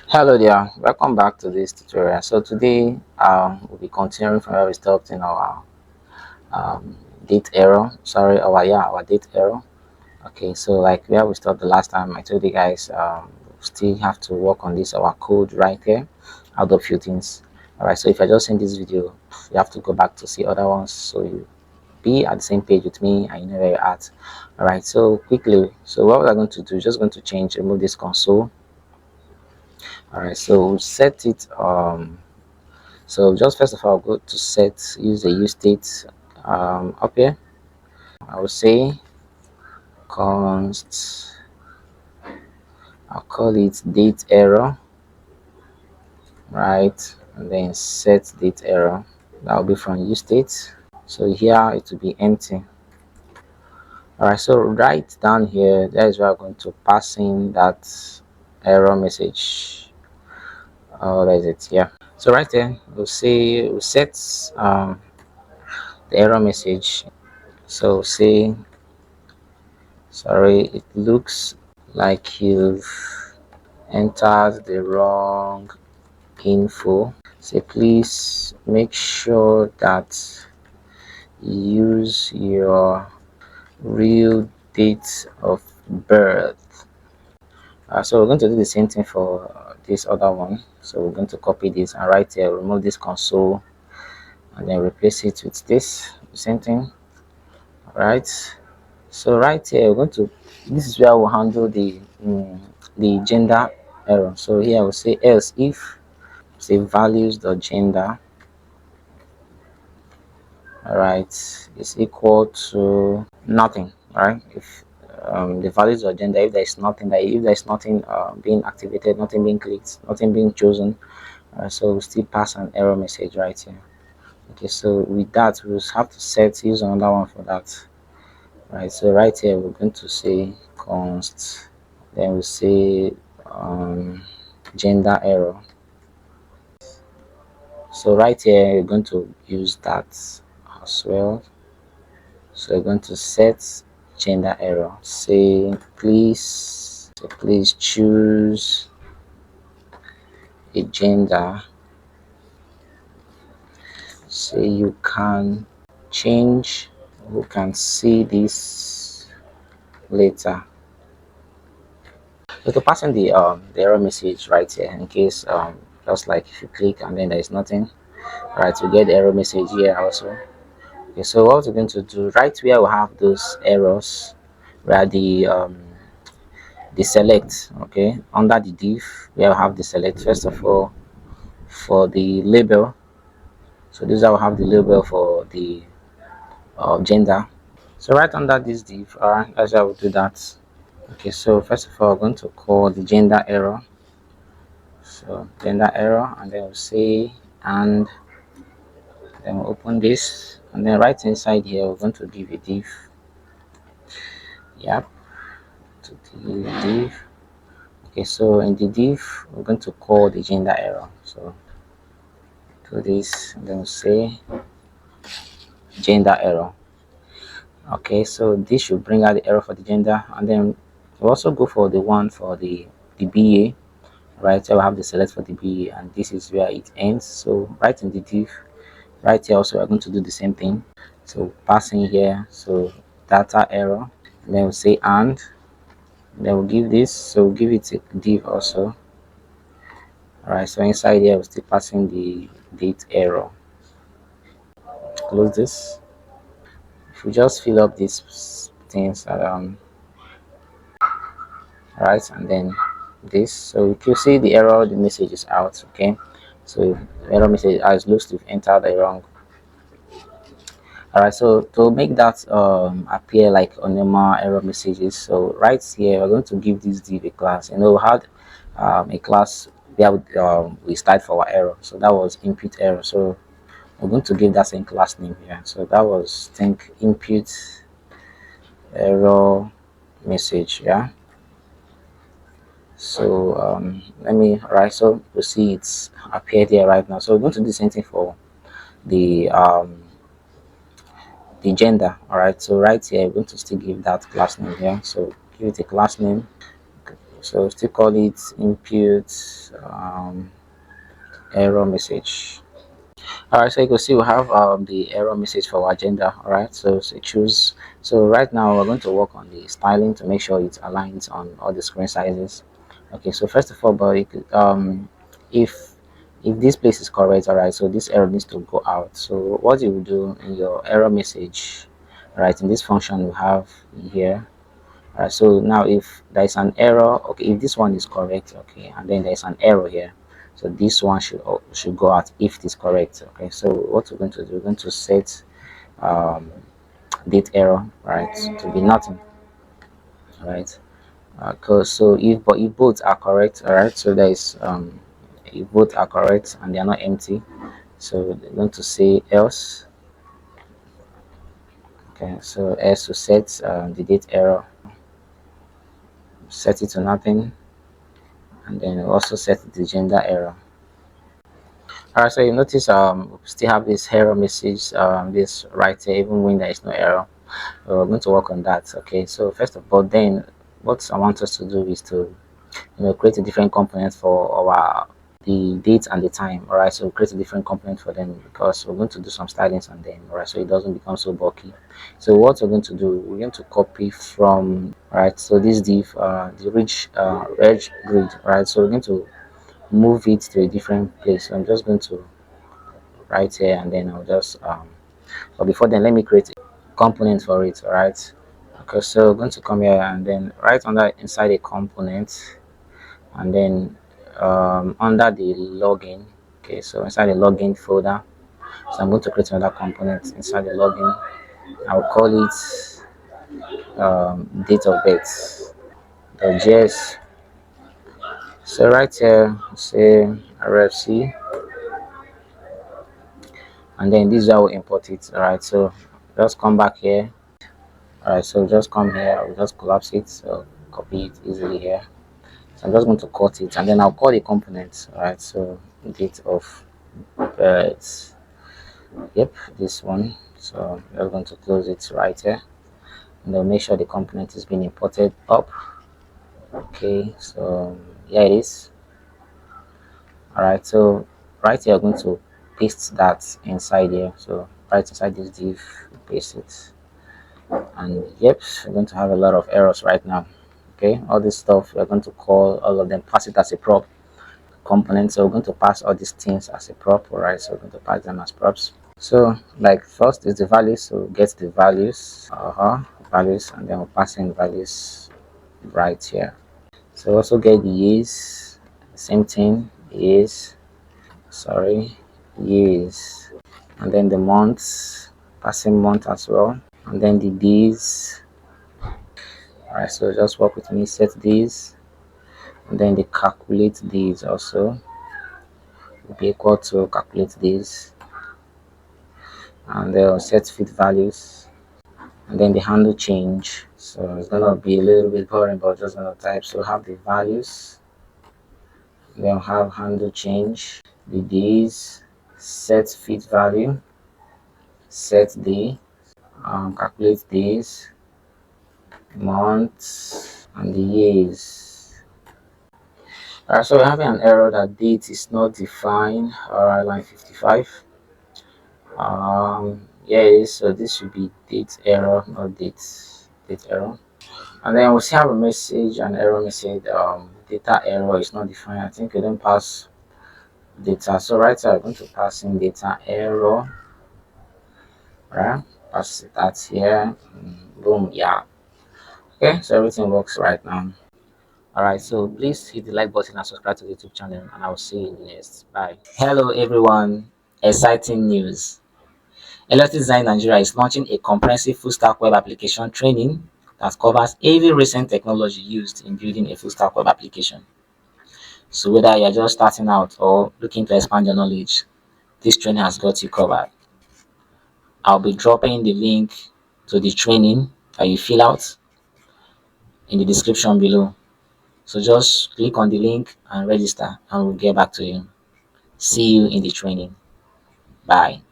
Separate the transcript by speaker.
Speaker 1: Hello there, welcome back to this tutorial. So today we'll be continuing from where we stopped in our date error. Sorry, our date error. Okay, so like where we stopped the last time, I told you guys still have to work on this our code right here. I'll do a few things. All right, so if I just send this video, you have to go back to see other ones, so you be at the same page with me and you know where you're at. All right, so quickly, so what we're going to do is just going to remove this console. All right, so we'll set it so just first of all, go to set, use the use state up here. I will say const, I'll call it date error, right? And then set date error. That will be from use state. So here it will be empty. All right, so right down here, that is where I'm going to pass in that error message. Oh, that is it. Yeah. So right there, we'll say we'll set the error message. So say sorry, it looks like you've entered the wrong info. So please make sure that you use your real date of birth. So we're going to do the same thing for this other one. So we're going to copy this and right here remove this console and then replace it with this same thing. All right. So right here we're going to, this is where we'll handle the gender error. So here I will say else if say values the gender, all right, is equal to nothing. All right, if the values of gender, if there is nothing, that if there is nothing being activated, nothing being clicked, nothing being chosen, so we'll still pass an error message right here. Okay, so with that we'll have to use another one for that. Right, so right here we're going to say const, then we say gender error. So right here you're going to use that as well. So you're going to set gender error. Say please choose a gender. Say you can change, you can see this later. So to pass in the error message right here in case just like if you click and then there is nothing, right, you get the error message here also. Okay, so what we're going to do right where we have those errors, where the select, okay, under the div where we have the select, first of all for the label. So this is how we have the label for the gender. So right under this div, all right, that's how we do that. Okay, so first of all we're going to call the gender error. So gender error, and then we'll say, and then we'll open this, and then right inside here we're going to give a div. Yep, to the div. Okay, so in the div we're going to call the gender error. So do this, and then we'll say gender error. Okay, so this should bring out the error for the gender, and then we'll also go for the one for the BA. Right, so I have the select for the BA, and this is where it ends. So right in the div, right here also we're going to do the same thing. So passing here, so data error, and then we'll say and then we'll give this, so we'll give it a div also. All right, so inside here we're still passing the date error. Close this. If we just fill up these things right, and then this, so you can see the error, the message is out. Okay, so error message as looks to enter the wrong. All right, so to make that appear like on normal error messages, so right here we're going to give this div a class. You know, we had a class where we start for our error, so that was input error. So we're going to give that same class name here. So that was think input error message. Yeah, so let me, right, so you see it's appeared here right now. So we're going to do the same thing for the gender. All right, so right here we're going to still give that class name here. So give it a class name. So still call it input error message. All right, so you can see we have the error message for our agenda. All right, so choose. So right now we're going to work on the styling to make sure it aligns on all the screen sizes. Okay, so first of all, but it if if this place is correct, all right, so this error needs to go out. So what you will do in your error message, right, in this function we have here. So now if there is an error, okay, if this one is correct, okay, and then there's an error here, so this one should go out if it is correct. Okay, so what we're going to do, we're going to set um, date error, right, to be nothing, right? Because so if both are correct, all right, so there is if both are correct and they are not empty, so we're going to say else. Okay, so else to set the date error, set it to nothing, and then also set the gender error. Alright, so you notice we still have this error message, this right here, even when there is no error. We're going to work on that. Okay, so first of all, then what I want us to do is to create a different component for our the date and the time. All right, so create a different component for them because we're going to do some stylings on them. All right, so it doesn't become so bulky. So what we're going to do, we're going to copy from, all right, so this div, the reg grid. All right, so we're going to move it to a different place. So I'm just going to right here, and then I'll just but before then, let me create a component for it. All right, okay, so I'm going to come here and then right under inside a component, and then under the login. Okay, so inside the login folder, so I'm going to create another component inside the login. I'll call it date of birth .js. So right here, say RFC, and then this is how we import it. All right, so just come back here. All right, so just come here, I'll just collapse it, so copy it easily here. So I'm just going to cut it, and then I'll call the component. All right, so date of birth, yep, this one. So we're going to close it right here, and then make sure the component is being imported up. Okay, so yeah, it is. All right, so right here, I'm going to paste that inside here. So right inside this div, paste it, and yep, we're going to have a lot of errors right now. Okay, all this stuff we're going to call all of them, pass it as a prop component. So we're going to pass all these things as a prop. All right, so we're going to pass them as props. So like first is the values, so get the values, values, and then we'll pass in values right here. So also get the years, same thing, years, sorry, years, and then the months, passing month as well, and then the days. All right, so just work with me, set these, and then they calculate these also will be equal to calculate these, and they'll set fit values, and then the handle change. So it's gonna be a little bit boring, but just gonna type. So have the values, then have handle change, the days, set fit value, set the calculate days, months, and the years. Alright, so we're having an error that date is not defined. Alright, line 55. Yeah, so this should be date error, not date error. And then we'll see have a message, an error message, data error is not defined. I think we don't pass data. So right here, I'm going to pass in data error. Right, pass it at here. Boom, yeah. Okay, so everything works right now. Alright, so please hit the like button and subscribe to the YouTube channel, and I will see you in the next. Bye. Hello everyone, exciting news. Elliott Design Nigeria is launching a comprehensive full stack web application training that covers every recent technology used in building a full stack web application. So whether you're just starting out or looking to expand your knowledge, this training has got you covered. I'll be dropping the link to the training that you fill out in the description below. So just click on the link and register, and we'll get back to you. See you in the training. Bye.